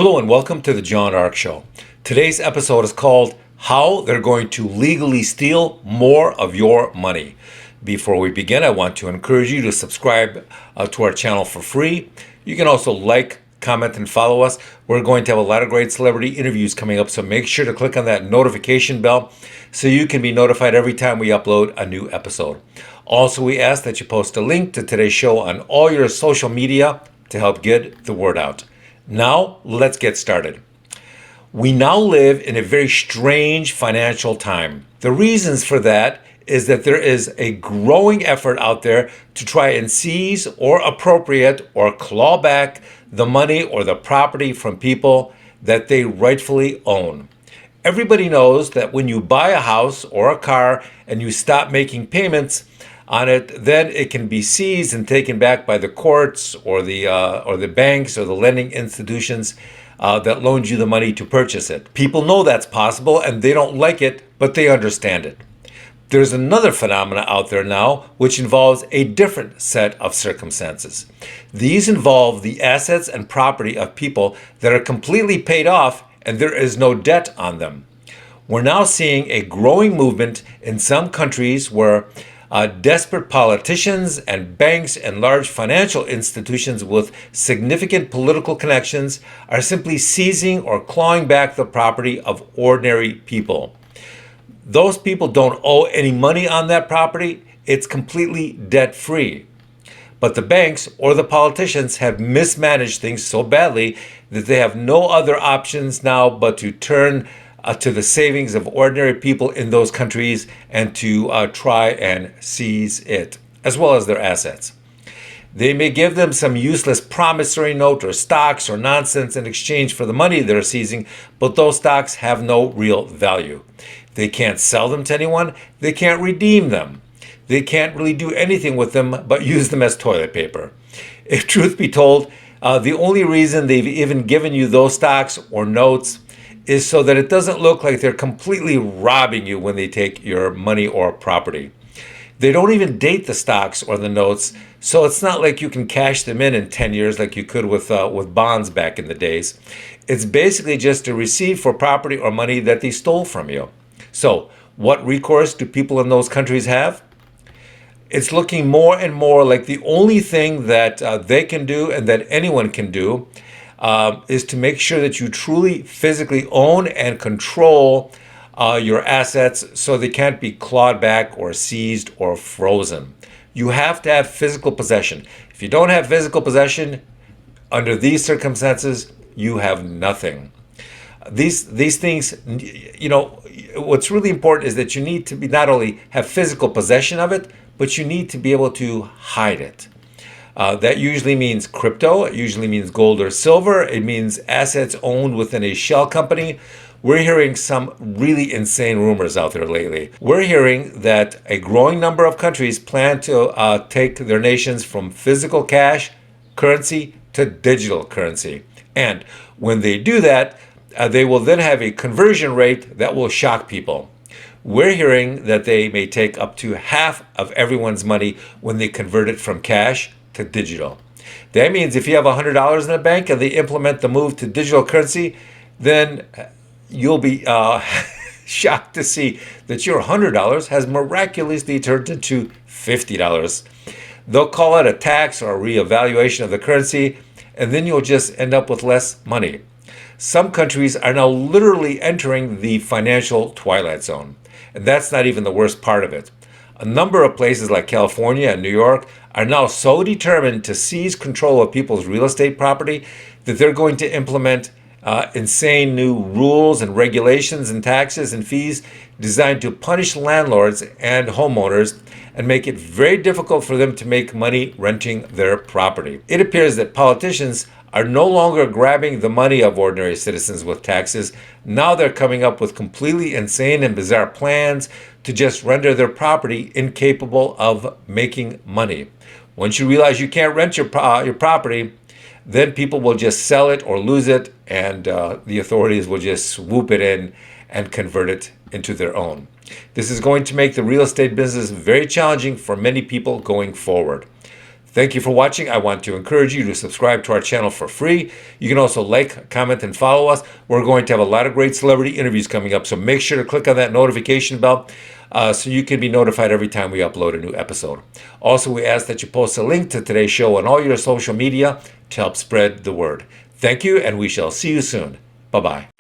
Hello and welcome to the John Ark Show. Today's episode is called How They're Going to Legally Steal More of Your Money. Before we begin, I want to encourage you to subscribe to our channel for free. You can also like, comment, and follow us. We're going to have a lot of great celebrity interviews coming up, so make sure to click on that notification bell so you can be notified every time we upload a new episode. Also, we ask that you post a link to today's show on all your social media to help get the word out. Now, let's get started. We now live in a very strange financial time. The reasons for that is that there is a growing effort out there to try and seize or appropriate or claw back the money or the property from people that they rightfully own. Everybody knows that when you buy a house or a car and you stop making payments on it, then it can be seized and taken back by the courts or the banks or the lending institutions that loaned you the money to purchase it. People know that's possible and they don't like it, but they understand it. There's another phenomena out there now which involves a different set of circumstances. These involve the assets and property of people that are completely paid off and there is no debt on them. We're now seeing a growing movement in some countries where desperate politicians and banks and large financial institutions with significant political connections are simply seizing or clawing back the property of ordinary people. Those people don't owe any money on that property. It's completely debt-free. But the banks or the politicians have mismanaged things so badly that they have no other options now but to turn to the savings of ordinary people in those countries and to try and seize it, as well as their assets. They may give them some useless promissory note or stocks or nonsense in exchange for the money they're seizing, but those stocks have no real value. They can't sell them to anyone. They can't redeem them. They can't really do anything with them but use them as toilet paper. If truth be told, the only reason they've even given you those stocks or notes is so that it doesn't look like they're completely robbing you when they take your money or property. They don't even date the stocks or the notes, so it's not like you can cash them in 10 years like you could with bonds back in the days. It's basically just a receipt for property or money that they stole from you. So, what recourse do people in those countries have? It's looking more and more like the only thing that they can do and that anyone can do is to make sure that you truly physically own and control your assets so they can't be clawed back or seized or frozen. You have to have physical possession. If you don't have physical possession, under these circumstances, you have nothing. These things, what's really important is that you need to not only have physical possession of it, but you need to be able to hide it. That usually means crypto. It usually means gold or silver. It means assets owned within a shell company. We're hearing some really insane rumors out there lately. We're hearing that a growing number of countries plan to take their nations from physical cash currency to digital currency. And when they do that, they will then have a conversion rate that will shock people. We're hearing that they may take up to half of everyone's money when they convert it from cash to digital. That means if you have $100 in a bank and they implement the move to digital currency, then you'll be shocked to see that your $100 has miraculously turned into $50. They'll call it a tax or a reevaluation of the currency, and then you'll just end up with less money. Some countries are now literally entering the financial twilight zone, and that's not even the worst part of it. A number of places like California and New York are now so determined to seize control of people's real estate property that they're going to implement insane new rules and regulations and taxes and fees designed to punish landlords and homeowners and make it very difficult for them to make money renting their property. It appears that politicians are no longer grabbing the money of ordinary citizens with taxes. Now they're coming up with completely insane and bizarre plans to just render their property incapable of making money. Once you realize you can't rent your property, then people will just sell it or lose it, and the authorities will just swoop it in and convert it into their own. This is going to make the real estate business very challenging for many people going forward. Thank you for watching. I want to encourage you to subscribe to our channel for free. You can also like, comment, and follow us. We're going to have a lot of great celebrity interviews coming up, so make sure to click on that notification bell so you can be notified every time we upload a new episode. Also, we ask that you post a link to today's show on all your social media to help spread the word. Thank you, and we shall see you soon. Bye-bye.